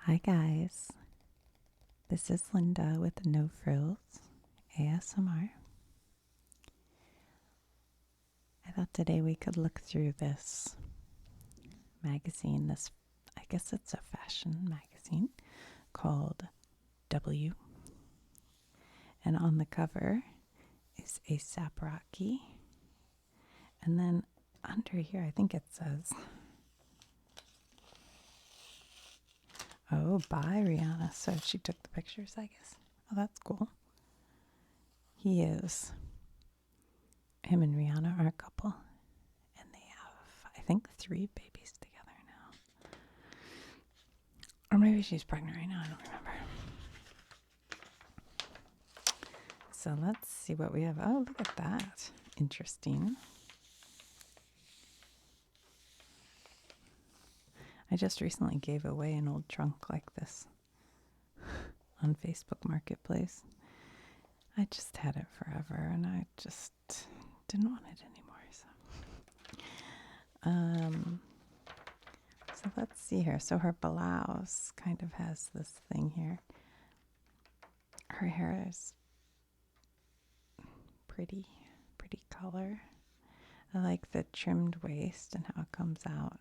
Hi guys, this is Linda with No Frills ASMR. I thought today we could look through this magazine, I guess it's a fashion magazine called W. And on the cover is A$AP Rocky. And then under here, I think it says, oh, by Rihanna. So she took the pictures, I guess. Oh, that's cool. Him and Rihanna are a couple. And they have, I think, 3 babies together now. Or maybe she's pregnant right now. I don't remember. So let's see what we have. Oh, look at that. Interesting. I just recently gave away an old trunk like this on Facebook Marketplace. I just had it forever and I just didn't want it anymore. So let's see here. So her blouse kind of has this thing here. Her hair is pretty color. I like the trimmed waist and how it comes out.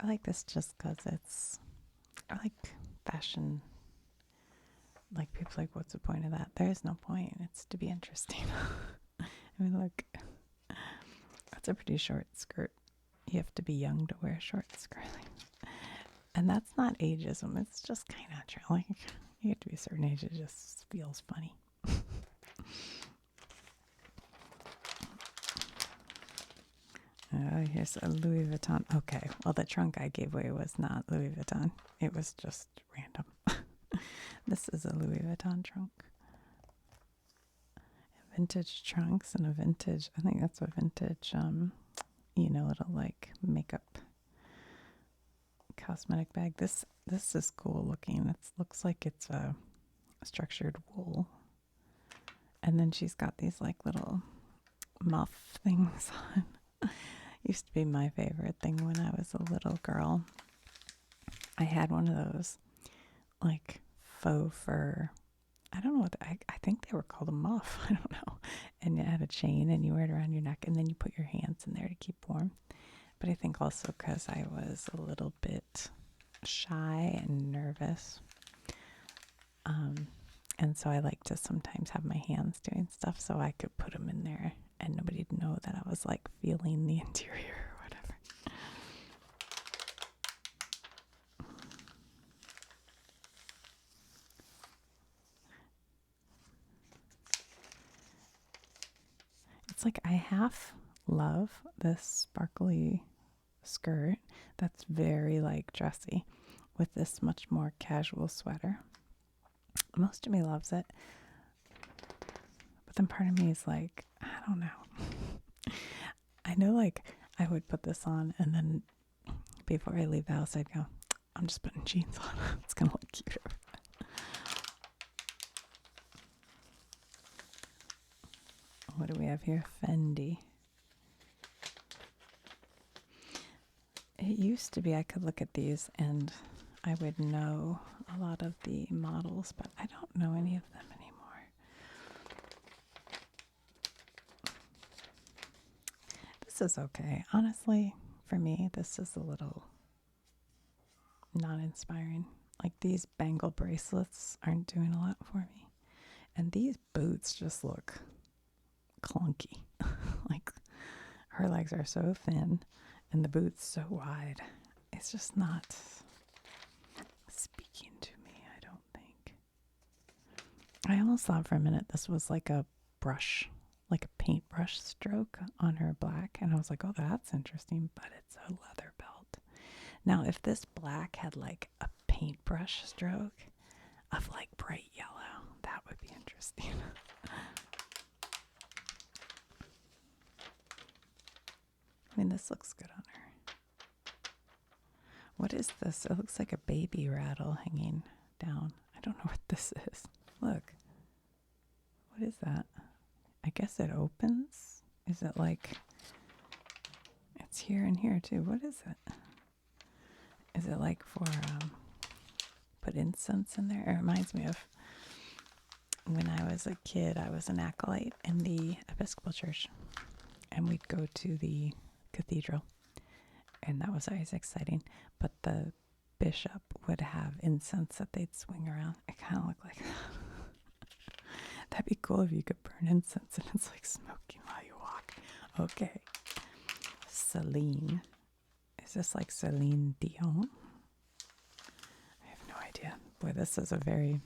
I like this just because I like fashion. Like, people are like, what's the point of that? There is no point. It's to be interesting. I mean, look. That's a pretty short skirt. You have to be young to wear a short skirt. And that's not ageism. It's just kind of natural. Like, you get to be a certain age, it just feels funny. Here's a Louis Vuitton. Okay, well, the trunk I gave away was not Louis Vuitton. It was just random. This is a Louis Vuitton trunk. Vintage trunks and a vintage, I think that's a vintage, little like makeup cosmetic bag. This is cool looking. It looks like it's a structured wool. And then she's got these like little muff things on. Used to be my favorite thing when I was a little girl. I had one of those like faux fur. I don't know what I think they were called a muff. I don't know. And it had a chain and you wear it around your neck and then you put your hands in there to keep warm. But I think also because I was a little bit shy and nervous. And so I like to sometimes have my hands doing stuff so I could put them in there and nobody'd know that I was like feeling the interior or whatever. It's like I half love this sparkly skirt that's very like dressy with this much more casual sweater. Most of me loves it, but then part of me is like, I don't know. I know, like, I would put this on and then before I leave the house I'd go, I'm just putting jeans on. It's gonna look cuter. What do we have here? Fendi. It used to be I could look at these and I would know a lot of the models, but I don't know any of them anymore. This is okay. Honestly, for me, this is a little not inspiring. Like, these bangle bracelets aren't doing a lot for me. And these boots just look clunky. Like, her legs are so thin and the boots so wide. It's just not speaking to me, I don't think. I almost thought for a minute this was like a brush, like a paintbrush stroke on her black. And I was like, oh, that's interesting, but it's a leather belt. Now, if this black had like a paintbrush stroke of like bright yellow, that would be interesting. I mean, this looks good on her. What is this? It looks like a baby rattle hanging down. I don't know what this is. Look. What is that? I guess it opens. Is it like... It's here and here too. What is it? Is it like for put incense in there? It reminds me of when I was a kid. I was an acolyte in the Episcopal Church, and we'd go to the cathedral, and that was always exciting. But the bishop would have incense that they'd swing around. It kind of looked like that'd be cool if you could burn incense and it's like smoking while you walk. Okay. Celine. Is this like Celine Dion? I have no idea. Boy, this is a very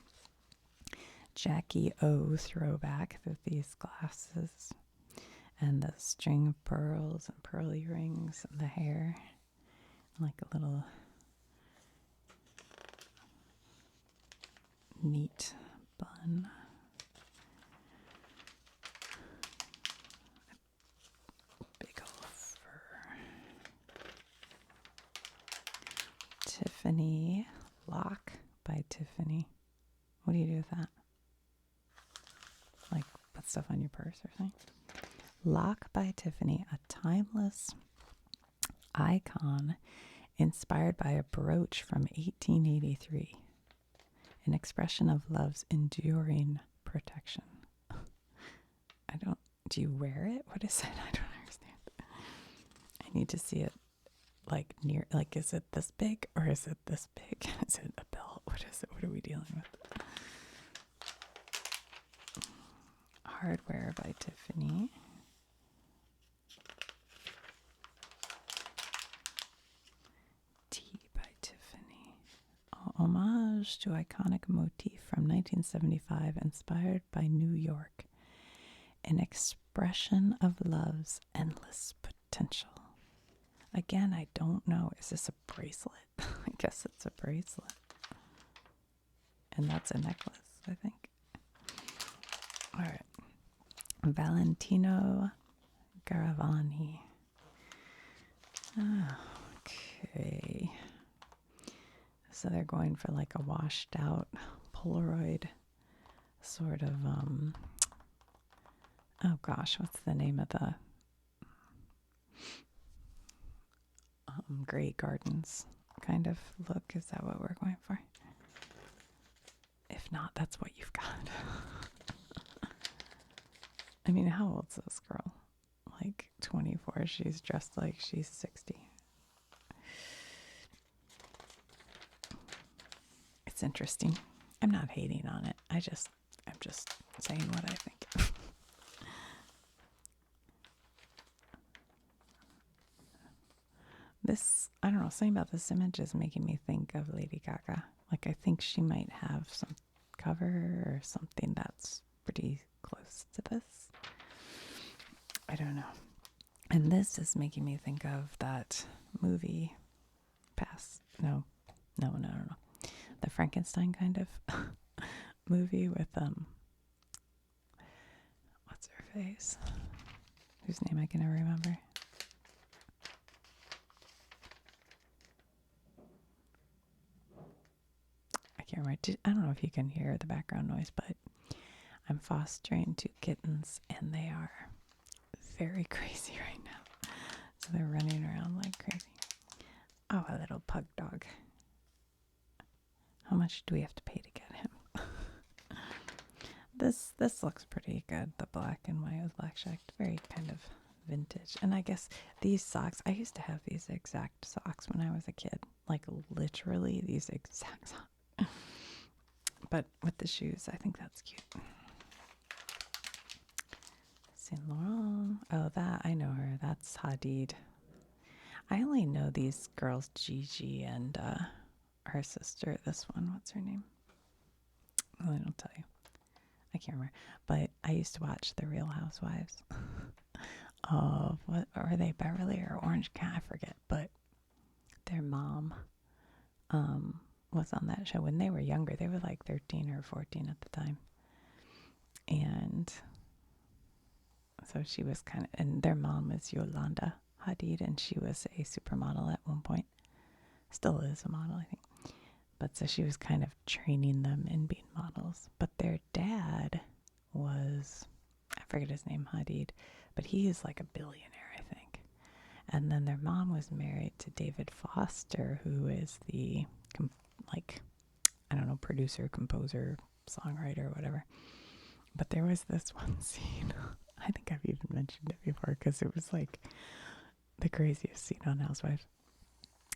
Jackie O throwback with these glasses and the string of pearls and pearl earrings and the hair. Like a little neat bun. Big old fur. Tiffany lock by Tiffany. What do you do with that? Like put stuff on your purse or something? Lock by Tiffany, a timeless icon inspired by a brooch from 1883. An expression of love's enduring protection. Do you wear it? What is it? I don't understand. I need to see it like near, like is it this big or is it this big? Is it a belt? What is it? What are we dealing with? Hardware by Tiffany. Tea by Tiffany. Homage to iconic motif from 1975 inspired by New York. An expression of love's endless potential. Again, I don't know. Is this a bracelet? I guess it's a bracelet. And that's a necklace, I think. All right. Valentino Garavani. Okay. So they're going for like a washed out Polaroid sort of, oh gosh, what's the name of the Grey Gardens kind of look? Is that what we're going for? If not, that's what you've got. I mean, how old's this girl? Like 24. She's dressed like she's 60. It's interesting. I'm not hating on it. I'm just saying what I think. This, I don't know, something about this image is making me think of Lady Gaga. Like, I think she might have some cover or something that's pretty close to this. I don't know. And this is making me think of that movie, No. The Frankenstein kind of movie with, what's her face? Whose name I can never remember. I can't remember. I don't know if you can hear the background noise, but I'm fostering 2 kittens, and they are very crazy right now. So they're running around like crazy. Oh, a little pug dog. How much do we have to pay to get him? This looks pretty good. The black and white with black checked. Very kind of vintage. And I guess these socks, I used to have these exact socks when I was a kid. Like literally these exact socks. But with the shoes, I think that's cute. Saint Laurent. Oh, that, I know her. That's Hadid. I only know these girls, Gigi and her sister. This one, what's her name? Well, I don't tell you. I can't remember. But I used to watch The Real Housewives of, what are they, Beverly or Orange County? I forget. But their mom was on that show when they were younger. They were like 13 or 14 at the time. And so she was kind of, and their mom is Yolanda Hadid, and she was a supermodel at one point. Still is a model, I think. But so she was kind of training them in being models. But their dad was, I forget his name, Hadid, but he is like a billionaire, I think. And then their mom was married to David Foster, who is the, like, I don't know, producer, composer, songwriter, whatever. But there was this one scene, I think I've even mentioned it before because it was like the craziest scene on Housewives,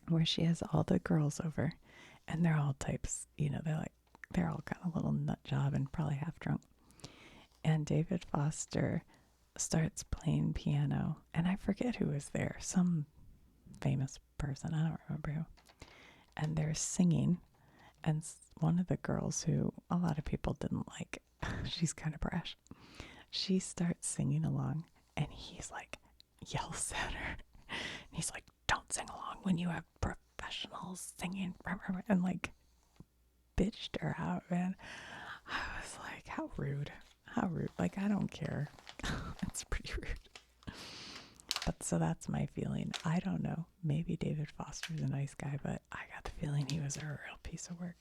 where she has all the girls over and they're all types, they're all kind of little nut job and probably half drunk. And David Foster starts playing piano, and I forget who was there, some famous person, I don't remember who. And they're singing, and one of the girls who a lot of people didn't like, she's kind of brash, she starts singing along, and he's like, yells at her. And he's like, don't sing along when you have professionals singing, and like bitched her out, man. I was like, how rude. How rude. Like, I don't care. It's pretty rude. But so that's my feeling. I don't know. Maybe David Foster's a nice guy, but I got the feeling he was a real piece of work.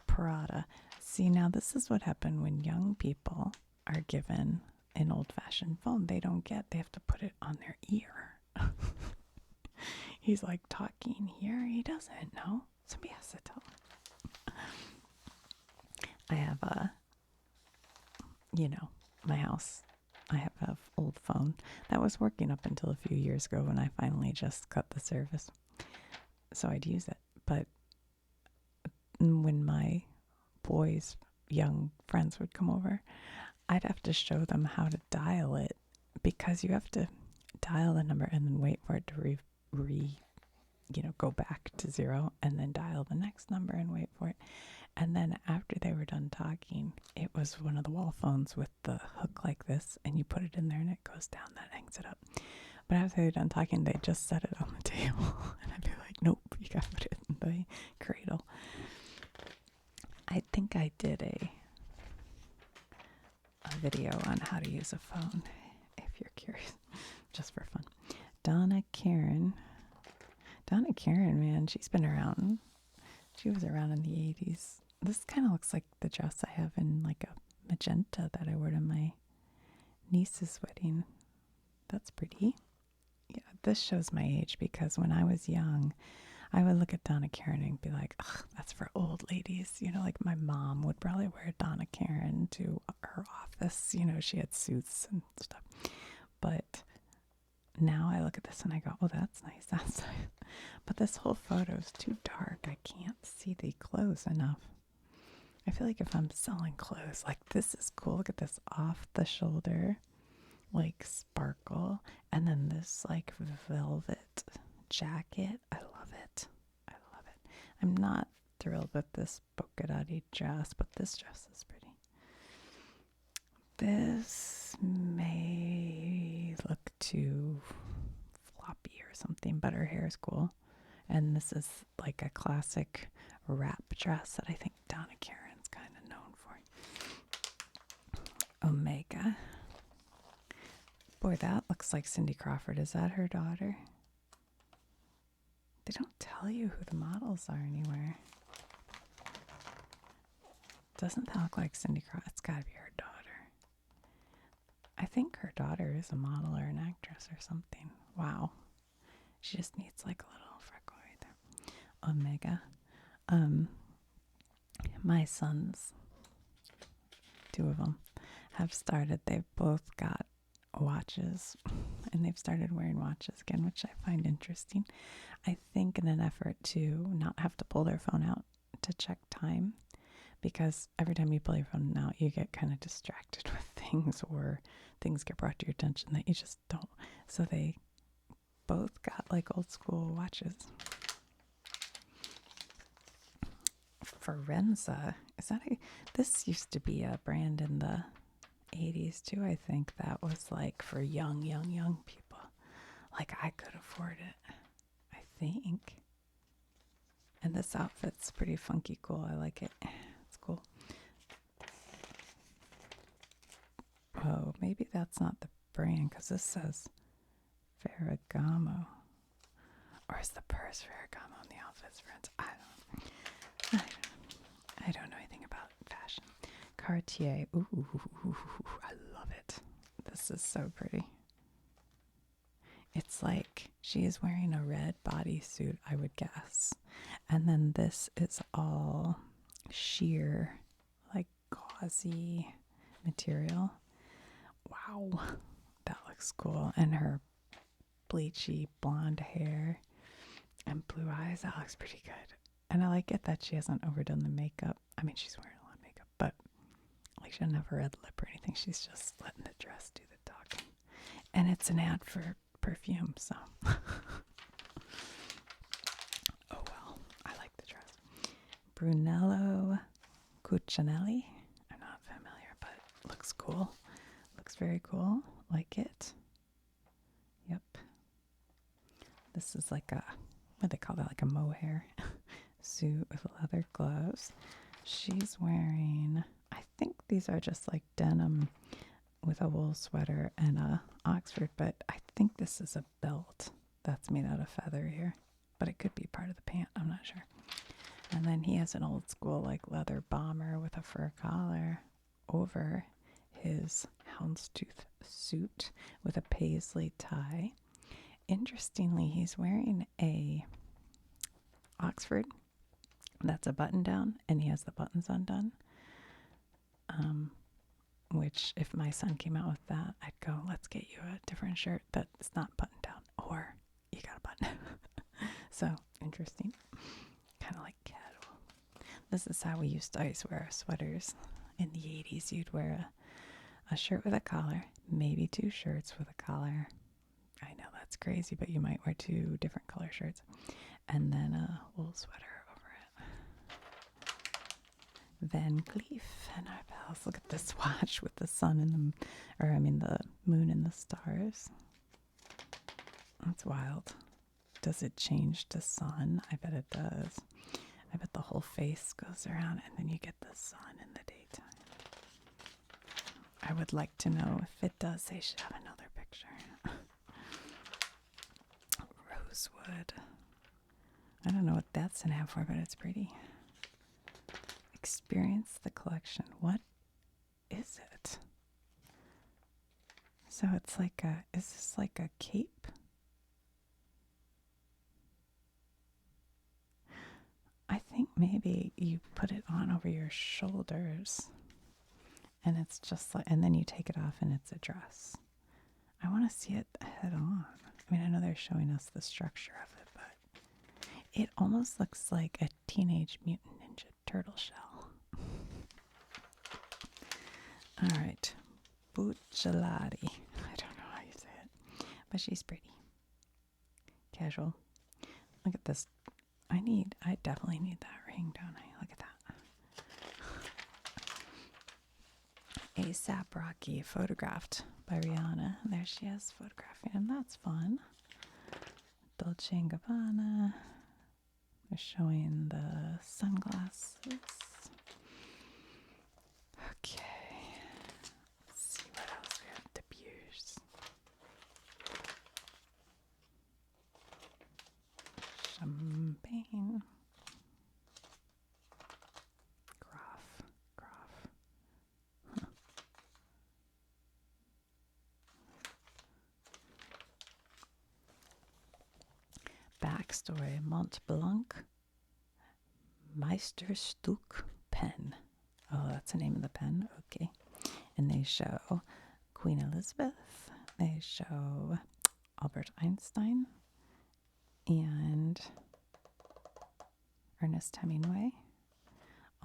Prada. See, now this is what happened when young people are given an old-fashioned phone. They have to put it on their ear. He's like talking here. He doesn't know. Somebody has to tell him. I have my house. I have an old phone that was working up until a few years ago when I finally just cut the service. So I'd use it. But when my boys, young friends would come over, I'd have to show them how to dial it, because you have to dial the number and then wait for it to go back to 0, and then dial the next number and wait for it. And then after they were done talking, it was one of the wall phones with the hook like this, and you put it in there and it goes down, that hangs it up. But after they were done talking, they just set it on the table. And I'd be like, nope, you gotta put it in the cradle. I think I did a video on how to use a phone, if you're curious, just for fun. Donna Karen, man, she's been around. She was around in the 80s. This kind of looks like the dress I have in like a magenta that I wore to my niece's wedding. That's pretty. Yeah, this shows my age, because when I was young, I would look at Donna Karen and be like, ugh, that's for old ladies. Like my mom would probably wear Donna Karen to her office. She had suits and stuff. But now I look at this and I go, oh, that's nice. That's nice. But this whole photo is too dark. I can't see the clothes enough. I feel like if I'm selling clothes, like, this is cool. Look at this off the shoulder, like sparkle. And then this like velvet jacket. I love it. I love it. I'm not thrilled with this polka dotty dress, but this dress is pretty. This may look too floppy or something, but her hair is cool. And this is like a classic wrap dress that I think Donna Karen's kind of known for. Omega. Boy, that looks like Cindy Crawford. Is that her daughter? They don't tell you who the models are anywhere. Doesn't that look like Cindy Crawford? It's gotta be her daughter. I think her daughter is a model or an actress or something. Wow. She just needs like a little freckle right there. Omega. My sons, 2 of them, have started. They've both got watches, and they've started wearing watches again, which I find interesting. I think in an effort to not have to pull their phone out to check time, because every time you pull your phone out, you get kind of distracted with things, or things get brought to your attention that you just don't. So they both got like old school watches. Forenza, this used to be a brand in the 80s too. I think that was like for young people. Like, I could afford it, I think. And this outfit's pretty funky cool. I like it. It's cool. Oh, maybe that's not the brand, because this says Ferragamo. Or is the purse Ferragamo and the outfit's Friends? I don't know anything about fashion. Cartier. Ooh, I love it. This is so pretty. It's like She is wearing a red bodysuit, I would guess. And then this is all sheer, like gauzy material. Wow, that looks cool. And her bleachy blonde hair and blue eyes, that looks pretty good. And I like it that she hasn't overdone the makeup. I mean, she's wearing a lot of makeup, but like she doesn't have a red lip or anything. She's just letting the dress do the talking. And it's an ad for perfume, so. Oh well, I like the dress. Brunello Cucinelli. I'm not familiar, but it looks cool. Looks very cool. Like it. Yep. This is like a, what do they call that? Like a mohair suit with leather gloves. She's wearing, I think these are just like denim with a wool sweater and a Oxford, but I think this is a belt that's made out of feather here. But it could be part of the pant, I'm not sure. And then he has an old school like leather bomber with a fur collar over his houndstooth suit with a paisley tie. Interestingly, he's wearing a Oxford that's a button down, and he has the buttons undone. Which, if my son came out with that, I'd go, let's get you a different shirt that's not button down, or you got a button. So, interesting. Kind of like casual. This is how we used to always wear our sweaters. In the 80s, you'd wear a shirt with a collar, maybe two shirts with a collar. I know that's crazy, but you might wear two different color shirts. And then a wool sweater over it. Van Cleef and our pals. Look at this watch with the sun and the moon and the stars. That's wild. Does it change to sun? I bet it does. I bet the whole face goes around and then you get the sun in the daytime. I would like to know if it does. They should have another picture. Rosewood. I don't know what that's an ad for, but it's pretty. Experience the collection. What is it? So it's like is this like a cape? I think maybe you put it on over your shoulders and it's just like, and then you take it off and it's a dress. I want to see it head on. I mean, I know they're showing us the structure of it, but it almost looks like a Teenage Mutant Ninja Turtle shell. All right. Bucciolati. I don't know how you say it, but she's pretty. Casual. Look at this. I definitely need that ring, don't I? Look at that. A$AP Rocky, photographed by Rihanna. There she is, photographing him. That's fun. Dolce & Gabbana. They're showing the sunglasses. Okay. Let's see what else we have. Debuts. Champagne. Groff. Huh. Backstory. Mont Blanc Meisterstück pen. Oh, that's the name of the pen. Okay. And they show Queen Elizabeth. They show Albert Einstein and Ernest Hemingway,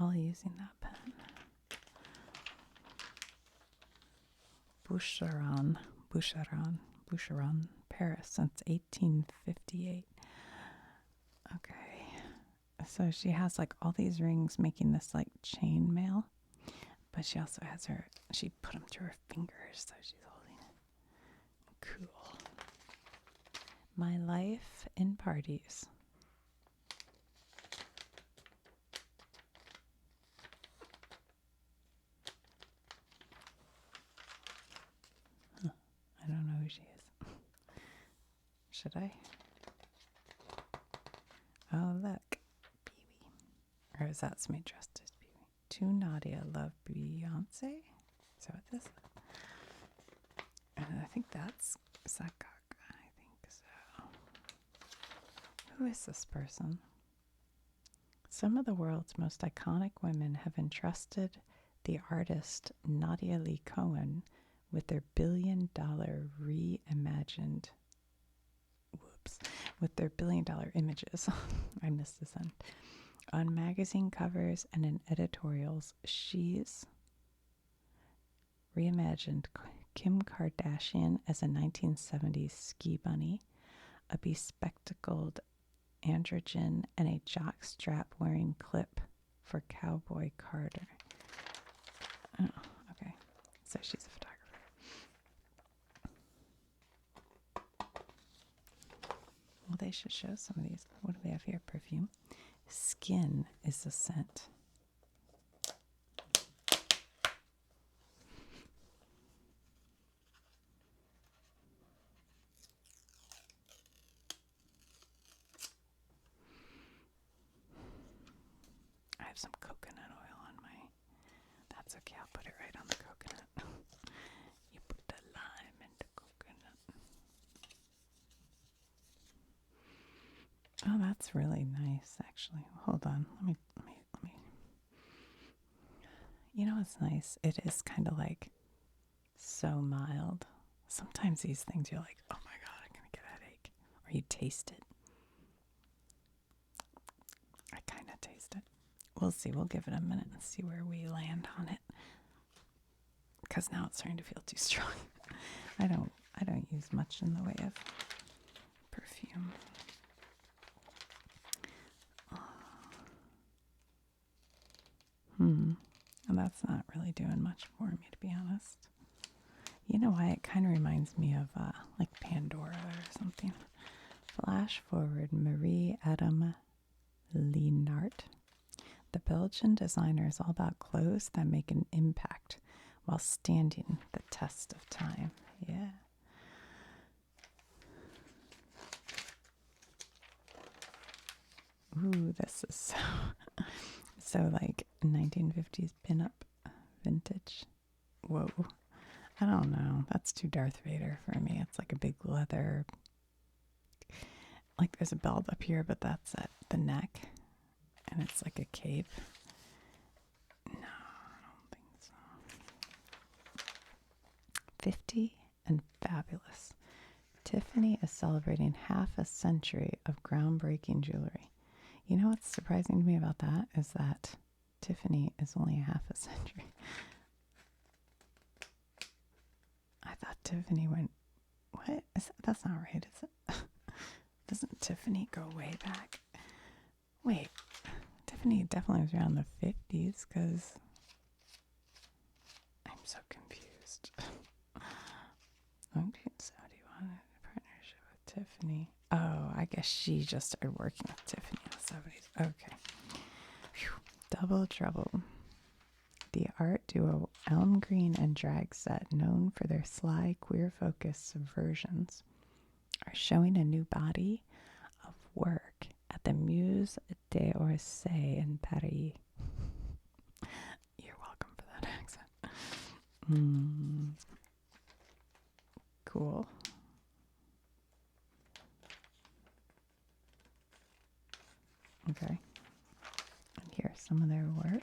all using that pen. Boucheron, Paris, since 1858. Okay. So she has like all these rings making this like chain mail, but she also has she put them through her fingers, so she's holding it. Cool. My life in parties. Huh. I don't know who she is. Should I? Oh, look. Or is that somebody dressed as Pee-wee? To Nadia, love Beyonce? Is that what this is? And I think that's Sakaka. I think so. Who is this person? Some of the world's most iconic women have entrusted the artist Nadia Lee Cohen with their billion-dollar reimagined, with their billion-dollar images. I missed this end. On magazine covers and in editorials, she's reimagined Kim Kardashian as a 1970s ski bunny, a bespectacled androgen, and a jockstrap wearing clip for Cowboy Carter. Oh, okay. So she's a photographer. Well, they should show some of these. What do we have here? Perfume. Skin is the scent. I have some coconut oil on my. That's okay. I'll put it right on the coconut. You put the lime in the coconut. Oh, that's really nice, actually. Hold on. Let me. You know what's nice? It is kind of like so mild. Sometimes these things you're like, oh my God, I'm going to get a headache. Or you taste it. I kind of taste it. We'll see. We'll give it a minute and see where we land on it. Because now it's starting to feel too strong. I don't use much in the way of perfume. And that's not really doing much for me, to be honest. You know why? It kind of reminds me of like Pandora or something. Flash forward, Marie Adam Leenart. The Belgian designer is all about clothes that make an impact while standing the test of time. Yeah. Ooh, this is so like 1950s pinup vintage. Whoa. I don't know. That's too Darth Vader for me. It's like a big leather. Like there's a belt up here, but that's at the neck. And it's like a cape. No, I don't think so. 50 and fabulous. Tiffany is celebrating half a century of groundbreaking jewelry. You know what's surprising to me about that is that Tiffany is only half a century. I thought Tiffany went, what? That's not right, is it? Doesn't Tiffany go way back? Wait, Tiffany definitely was around the 50s because I'm so confused. 1971 partnership with Tiffany. Oh, I guess she just started working with Tiffany in the 70s. Okay. Whew. Double trouble. The art duo Elm Green and Dragset, known for their sly, queer-focused subversions, are showing a new body of work at the Musée d'Orsay in Paris. You're welcome for that accent. Cool. Okay. And here's some of their work.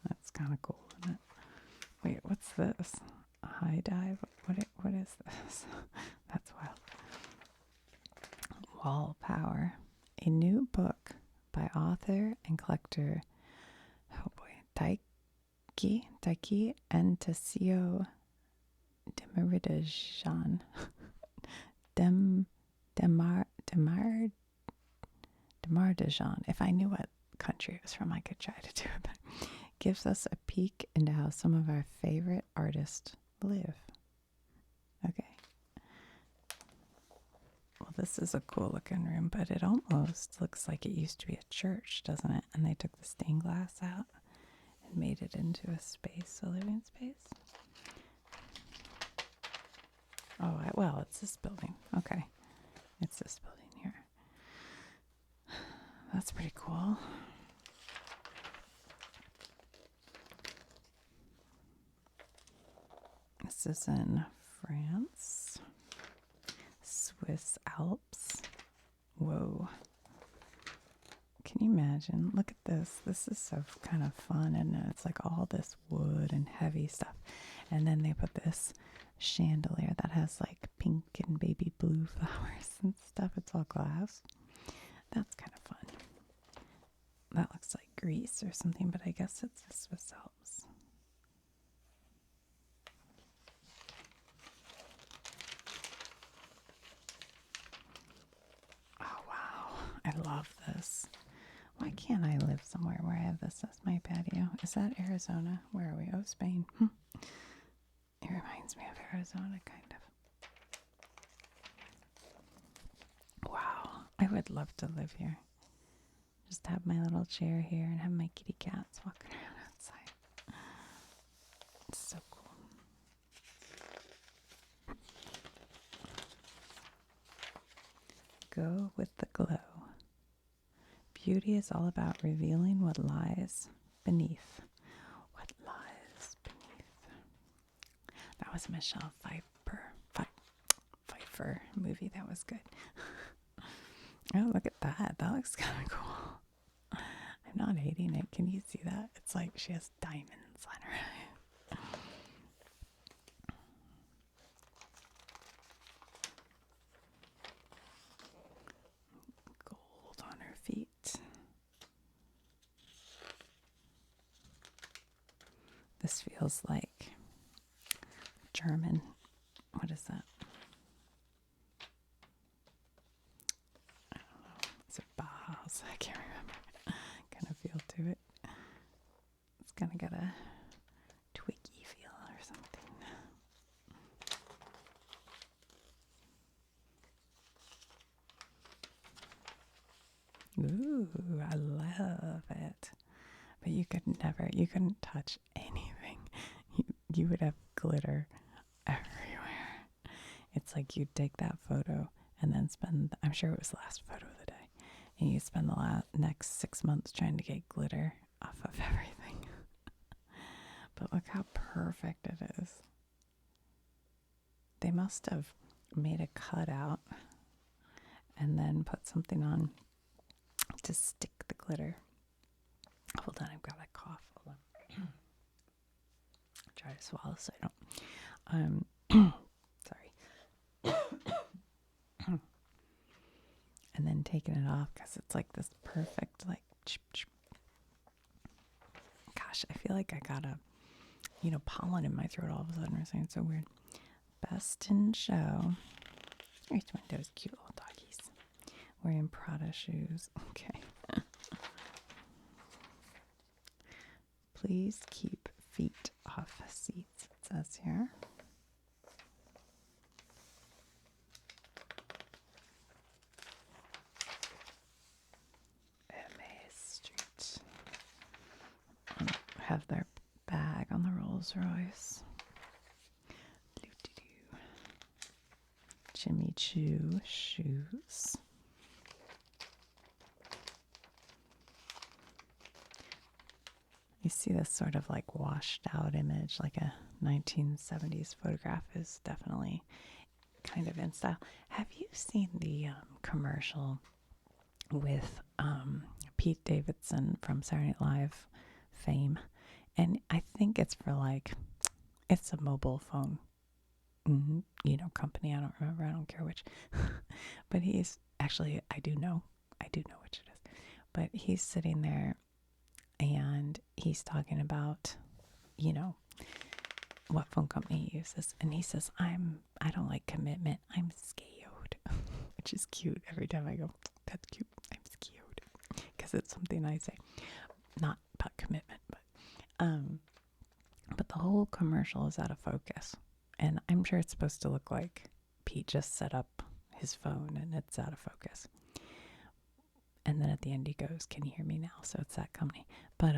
That's kind of cool, isn't it? Wait, what's this? A high dive? What is this? That's wild. Wall Power. A new book by author and collector, oh boy, Taiki and Tasio Demaridajan. Demardajan. If I knew what country it was from, I could try to do it, but gives us a peek into how some of our favorite artists live. Okay. Well, this is a cool looking room, but it almost looks like it used to be a church, doesn't it? And they took the stained glass out and made it into a space, a living space. Oh, well, it's this building. Okay. It's this building here. That's pretty cool. This is in France. Swiss Alps. Whoa. Can you imagine? Look at this. This is so kind of fun, and it's like all this wood and heavy stuff. And then they put this chandelier that has like pink and baby blue flowers and stuff. It's all glass. That's kind of fun. That looks like Greece or something, but I guess it's the Swiss Alps. Oh, wow. I love this. Why can't I live somewhere where I have this as my patio? Is that Arizona? Where are we? Oh, Spain. It reminds me of Arizona, kind of. Wow. I would love to live here. Just have my little chair here and have my kitty cats walking around outside. It's so cool. Go with the glow. Beauty is all about revealing what lies beneath. What lies beneath. That was Michelle Pfeiffer movie. That was good. Oh, look at that. That looks kind of cool. I'm not hating it. Can you see that? It's like she has diamonds on her eye. Gold on her feet. This feels like German. What is that? I don't know. Is it Bauhaus? I can't remember. Kind of feel to it. It's kind of got a twiggy feel or something. Ooh, I love it. But you couldn't touch anything. You would have glitter everywhere. It's like you'd take that photo and then I'm sure it was the last photo of the day, and you spend the next 6 months trying to get glitter off of everything. But look how perfect it is. They must have made a cutout and then put something on to stick the glitter. Hold on, I've got a cough. Hold on. Try to swallow so I don't. Sorry. And then taking it off because it's like this perfect, like, gosh, I feel like I got pollen in my throat all of a sudden or something. It's so weird. Best in show. Here's one of those cute little doggies wearing Prada shoes. Okay. Please keep feet off seats, it says here. MA Street. Have their bag on the Rolls Royce. Jimmy Choo shoes. You see this sort of like washed out image, like a 1970s photograph is definitely kind of in style. Have you seen the commercial with Pete Davidson from Saturday Night Live fame? And I think it's for it's a mobile phone, company. I don't remember. I don't care which. But he's actually, I do know which it is. But he's sitting there and he's talking about, what phone company he uses. And he says, I don't like commitment. I'm scared, which is cute. Every time I go, that's cute. I'm scared. Because it's something I say. Not about commitment, but the whole commercial is out of focus. And I'm sure it's supposed to look like Pete just set up his phone and it's out of focus. And then at the end he goes, "Can you hear me now?" So it's that company. But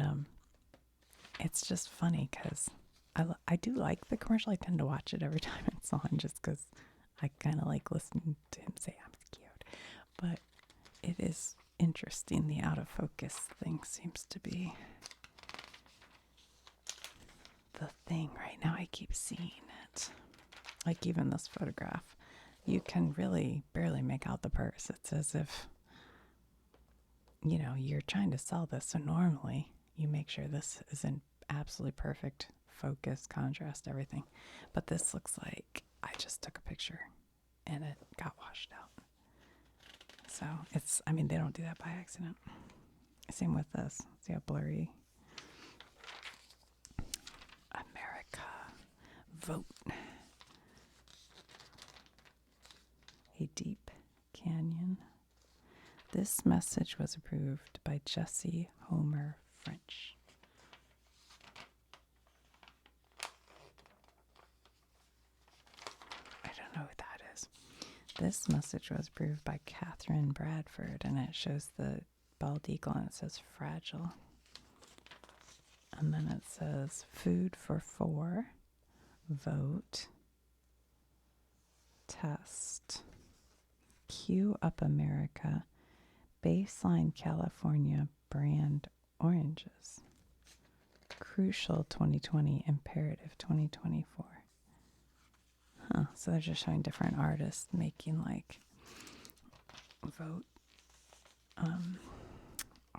it's just funny because I do like the commercial. I tend to watch it every time it's on just because I kind of like listening to him say I'm scared. But it is interesting. The out of focus thing seems to be the thing right now. I keep seeing it. Like even this photograph, you can really barely make out the purse. It's as if, you know, you're trying to sell this. So normally you make sure this is in absolutely perfect focus, contrast, everything. But this looks like I just took a picture and it got washed out. So it's, I mean, they don't do that by accident. Same with this. See how blurry? America, vote. A deep canyon. This message was approved by Jesse Homer French. I don't know who that is. This message was approved by Catherine Bradford, and it shows the bald eagle and it says fragile. And then it says food for 4, vote, test, queue up America, baseline California brand oranges, crucial 2020, imperative 2024. Huh, so they're just showing different artists making like vote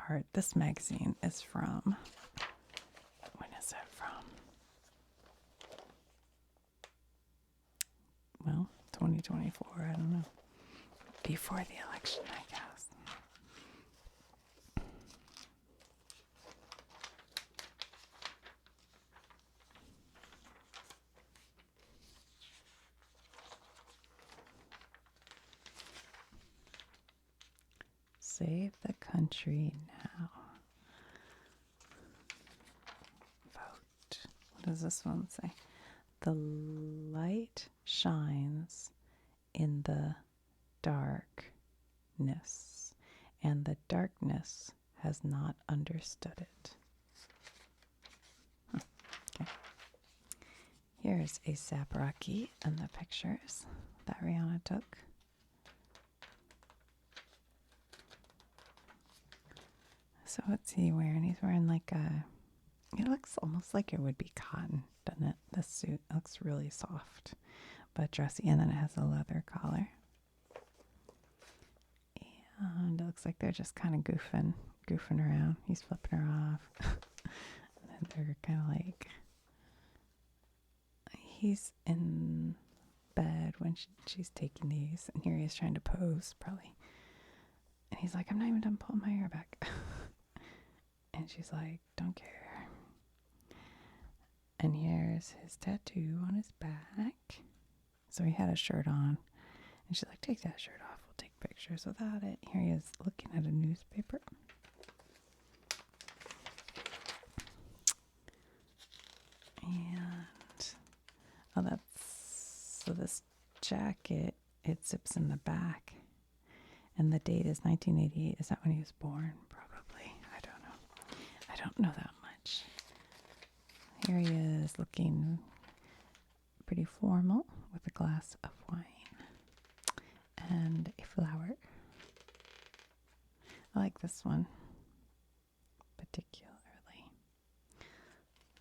art. This magazine is from, when is it from? Well, 2024, I don't know. Before the election, I guess. Save the country now. Vote. What does this one say? The light shines in the darkness, and the darkness has not understood it. Okay. Here's A$AP Rocky and the pictures that Rihanna took. So what's he wearing? He's wearing like a, it looks almost like it would be cotton, doesn't it? This suit looks really soft, but dressy, and then it has a leather collar. And it looks like they're just kind of goofing around. He's flipping her off. And then they're kind of like, he's in bed when she's taking these, and here he is trying to pose, probably. And he's like, I'm not even done pulling my hair back. And she's like, don't care. And here's his tattoo on his back. So he had a shirt on. And she's like, take that shirt off. We'll take pictures without it. Here he is looking at a newspaper. And, oh, that's, so this jacket, it zips in the back. And the date is 1988. Is that when he was born? Probably. I don't know. I don't know that much. Here he is looking pretty formal with a glass of wine and a flower. I like this one particularly.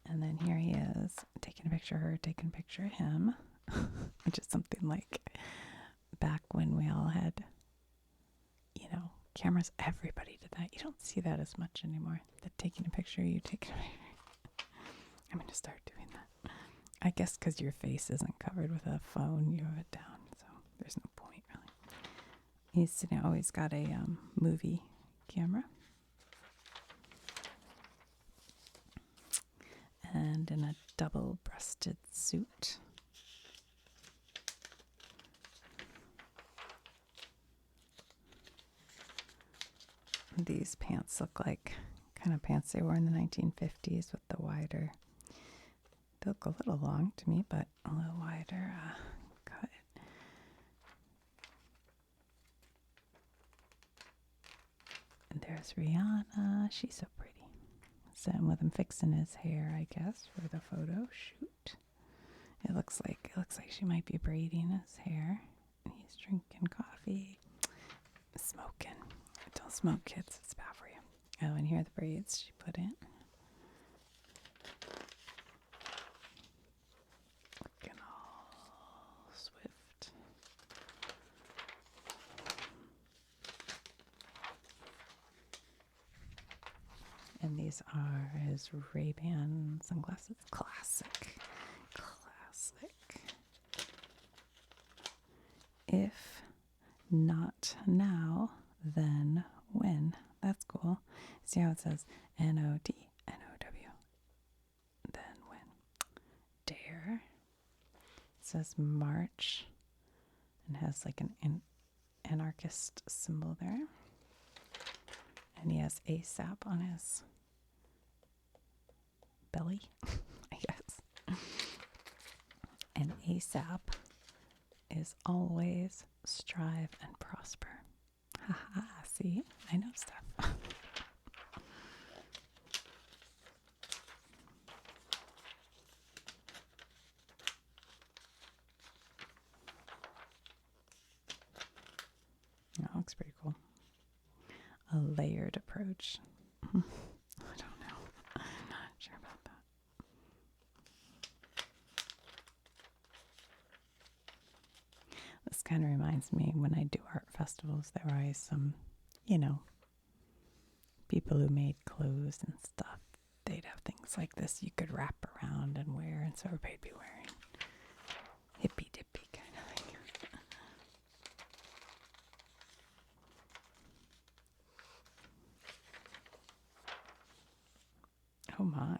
And then here he is taking a picture of her, taking a picture of him, which is something like back when we all had, you know, cameras. Everybody did that. You don't see that as much anymore. The taking a picture, you take a picture. I'm going to start doing that. I guess because your face isn't covered with a phone, you have it down, so there's no point really. He's sitting, oh, he's got a movie camera. And in a double-breasted suit. These pants look like kind of pants they wore in the 1950s with the wider, they look a little long to me, but a little wider cut. And there's Rihanna. She's so pretty. Sitting with him fixing his hair, I guess, for the photo shoot. It looks like she might be braiding his hair. And he's drinking coffee, smoking. Don't smoke, kids. It's bad for you. Oh, and here are the braids she put in. Looking all And these are his Ray-Ban sunglasses. Classic. Classic. If not now, then when? That's cool. See how it says NOD, NOW. Then when? Dare. It says March and has like an anarchist symbol there. And he has ASAP on his belly, I guess. And ASAP is always strive and prosper. Haha, see? I know stuff. That looks pretty cool. A layered approach. I don't know. I'm not sure about that. This kind of reminds me when I do art festivals, there are always some, people who made clothes and stuff. They'd have things like this you could wrap around and wear, and so everybody'd be wearing hippy dippy kind of thing. Oh my.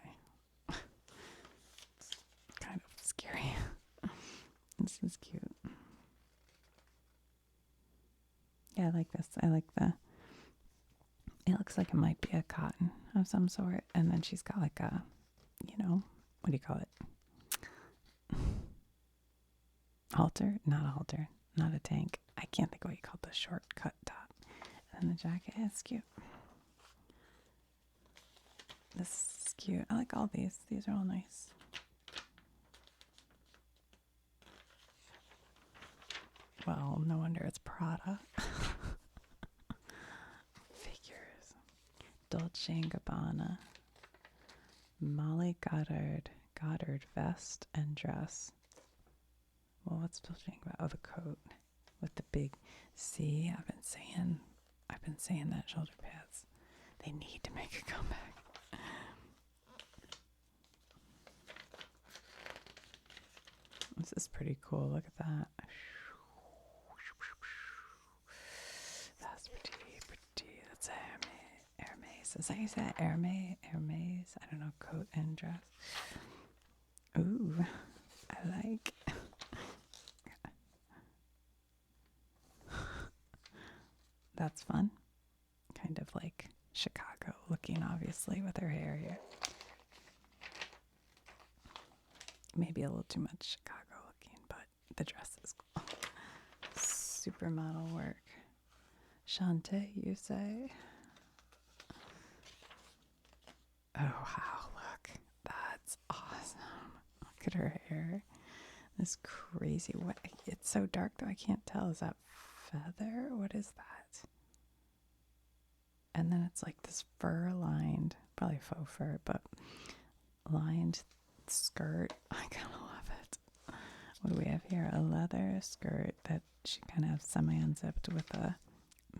It's kind of scary. This is cute. Yeah, I like this. I like it looks like it might be a cotton of some sort. And then she's got like a, what do you call it? Halter? Not a halter. Not a tank. I can't think of what you call the shortcut top. And then the jacket is cute. This is cute. I like all these. These are all nice. Well, no wonder it's Prada. Figures. Dolce & Gabbana. Molly Goddard vest and dress. Well, what's Dolce & Gabbana? Oh, the coat with the big. See, I've been saying that shoulder pads. They need to make a comeback. This is pretty cool. Look at that. That's pretty. That's Hermes. Is that you said Hermes? I don't know. Coat and dress. Ooh, I like. That's fun. Kind of like Chicago looking, obviously, with her hair here. Maybe a little too much Chicago looking, but the dress is cool. Supermodel work. Shantae, you say? Oh, wow, look. That's awesome. Look at her hair. This crazy way. It's so dark, though, I can't tell. Is that feather? What is that? And then it's like this fur-lined, probably faux fur, but lined skirt. I kind of love it. What do we have here? A leather skirt that she kind of semi-unzipped with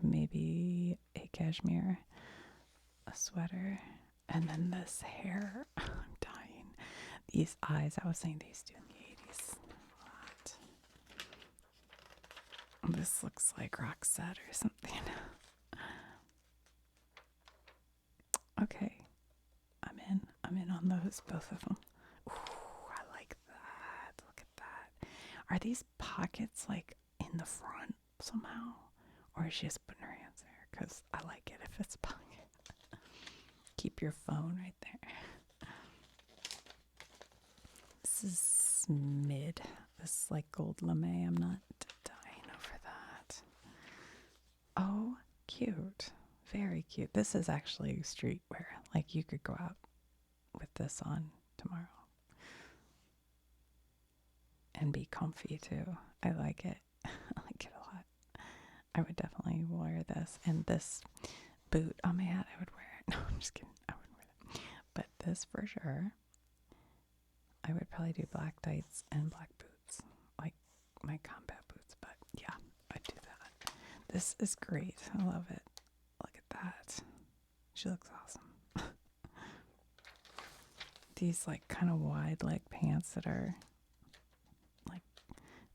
maybe a cashmere, a sweater, and then this hair. I'm dying. These eyes, I was saying these do in the 80s a lot. This looks like Roxette or something. Okay, I'm in on those, both of them. Ooh, I like that. Look at that. Are these pockets like in the front somehow? Or is she just putting her hands there? Because I like it if it's a pocket. Keep your phone right there. This is mid. This is like gold lame. I'm not dying over that. Oh, cute. Very cute. This is actually streetwear. Like you could go out with this on tomorrow. And be comfy too. I like it. I like it a lot. I would definitely wear this. And this boot on my hat, I would wear it. No, I'm just kidding. I wouldn't wear that. But this for sure. I would probably do black tights and black boots. Like my combat boots. But yeah, I'd do that. This is great. I love it. Look at that. She looks awesome. these like kind of wide leg pants that are like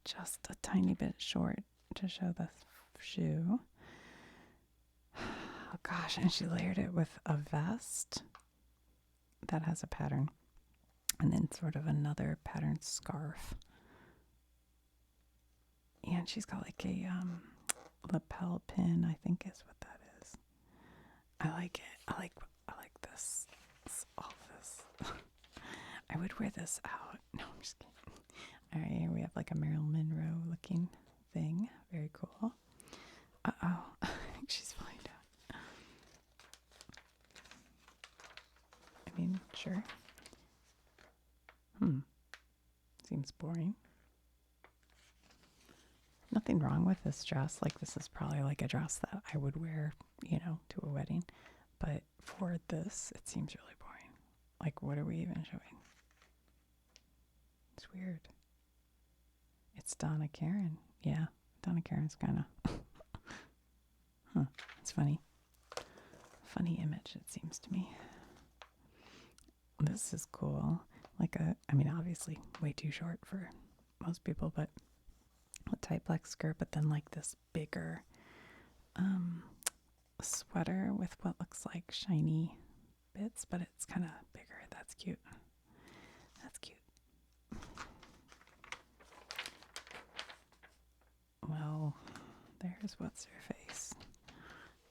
just a tiny bit short to show the shoe. Oh gosh, and she layered it with a vest that has a pattern, and then sort of another patterned scarf. And she's got like a lapel pin, I think is what that is. I like it. I like this. All this. I would wear this out. No, I'm just kidding. All right, here we have like a Marilyn Monroe looking thing. Very cool. Uh-oh. I think she's falling down. I mean, sure. Seems boring. Nothing wrong with this dress. Like, this is probably like a dress that I would wear, to a wedding. But for this, it seems really boring. Like, what are we even showing? It's weird. It's Donna Karan. Yeah, Donna Karan's kind of... It's funny. Funny image, it seems to me. This is cool. Obviously way too short for most people, but a tight black skirt, but then like this bigger sweater with what looks like shiny bits, but it's kind of bigger. That's cute. That's cute. Well, there's what's her face.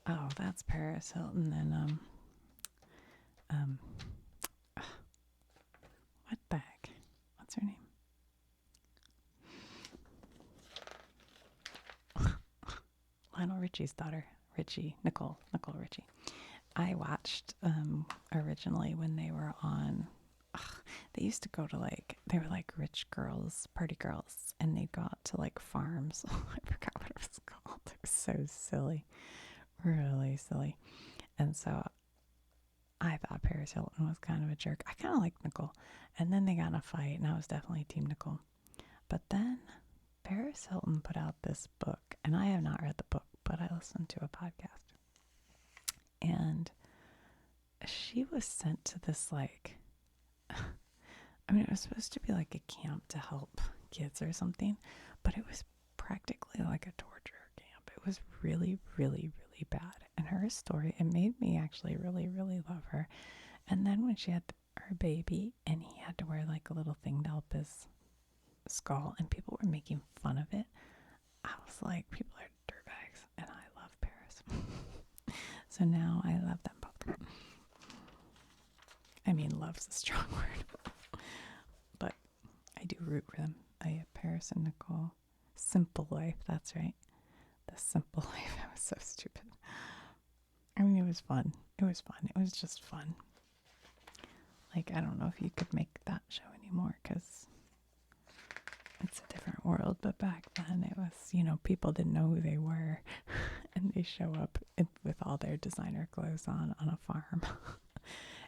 Oh, that's Paris Hilton and what the heck? What's her name? Lionel Richie's daughter. Nicole Richie. I watched originally when they were on. They used to go to they were like rich girls, party girls, and they'd go out to like farms. I forgot what it was called. It was so silly, really silly. And so I thought Paris Hilton was kind of a jerk. I kind of liked Nicole. And then they got in a fight, and I was definitely Team Nicole. But then Paris Hilton put out this book, and I have not read the book, but I listened to a podcast. And she was sent to this it was supposed to be like a camp to help kids or something, but it was practically like a torture camp. It was really, really, really bad. And her story, it made me actually really, really love her. And then when she had her baby and he had to wear like a little thing to help his skull and people were making fun of it, I was like, people are dirtbags, and I love Paris. So now I love them both. I mean, love's a strong word. But I do root for them. I have Paris and Nicole. Simple Life, that's right. The Simple Life. I was so stupid. I mean, it was fun. It was fun. It was just fun. Like, I don't know if you could make that show anymore because it's a different world. But back then it was, people didn't know who they were. And they show up with all their designer clothes on a farm.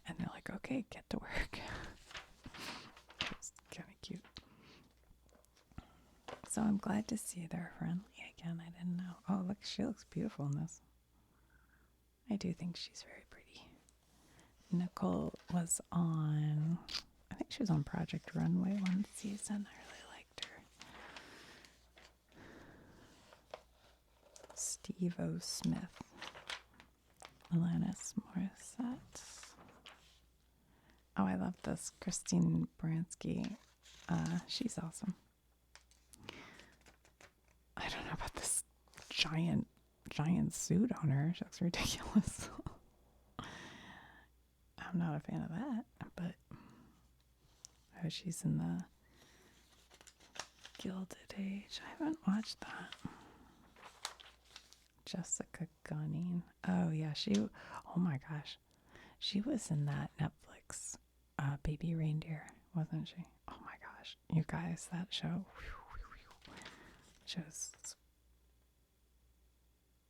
And they're like, okay, get to work. It was kind of cute. So I'm glad to see they're friendly again. I didn't know. Oh, look, she looks beautiful in this. I do think she's very pretty. Nicole was on, I think she was on Project Runway one season. I really liked her. Steve O. Smith. Alanis Morissette. Oh, I love this. Christine Baranski. She's awesome. I don't know about this giant suit on her. She looks ridiculous. I'm not a fan of that, but she's in the Gilded Age. I haven't watched that. Jessica Gunning. Oh yeah, oh my gosh. She was in that Netflix Baby Reindeer, wasn't she? Oh my gosh. You guys, that show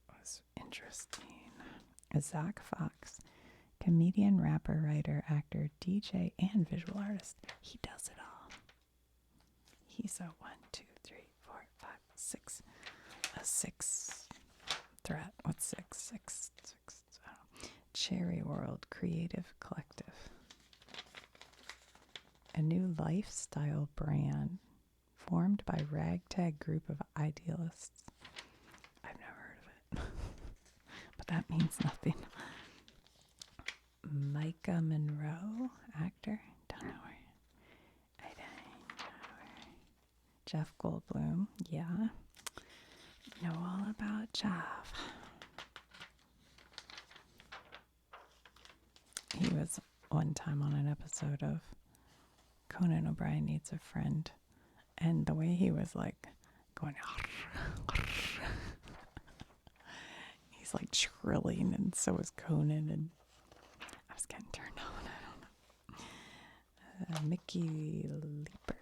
was interesting. Zach Fox, comedian, rapper, writer, actor, DJ, and visual artist. He does it all. He's a 1, 2, 3, 4, 5, 6. A 6 threat. What's 6? 6. Cherry World Creative Collective. a new lifestyle brand formed by ragtag group of idealists. I've never heard of it, but that means nothing. Micah Monroe, actor. Don't know where. I don't know where. Jeff Goldblum. Yeah. Know all about Jeff. He was one time on an episode of Conan O'Brien Needs a Friend, and the way he was like going, he's like trilling, and so is Conan, and I was getting turned on. I don't know. Mickey Leeper,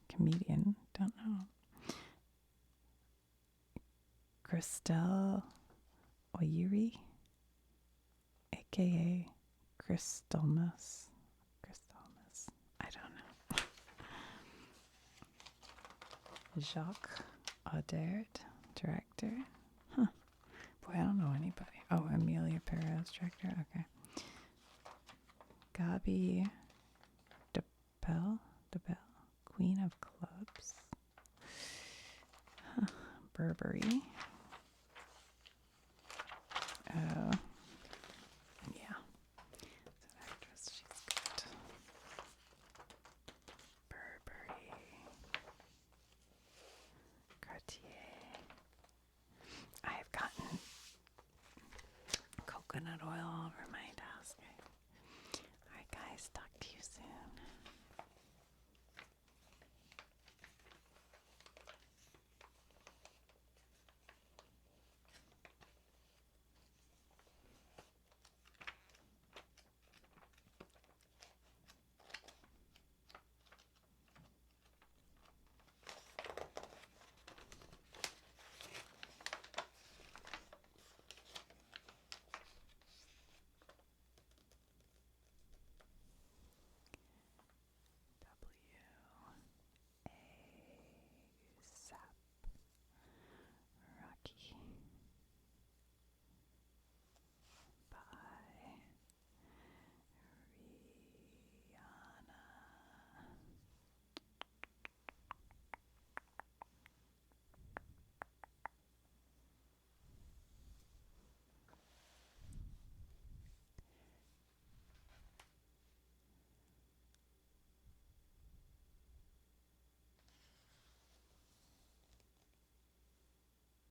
comedian, don't know. Christelle Oyiri, aka Christelmus. I don't know. Jacques Audert, director. Huh. Boy, I don't know anybody. Oh, Amelia Perez, director. Okay. Gabi DeBelle, Queen of Clubs. Huh. Burberry. Oh. Yeah. It's an actress. She's good. Burberry. Cartier. I have gotten coconut oil all over my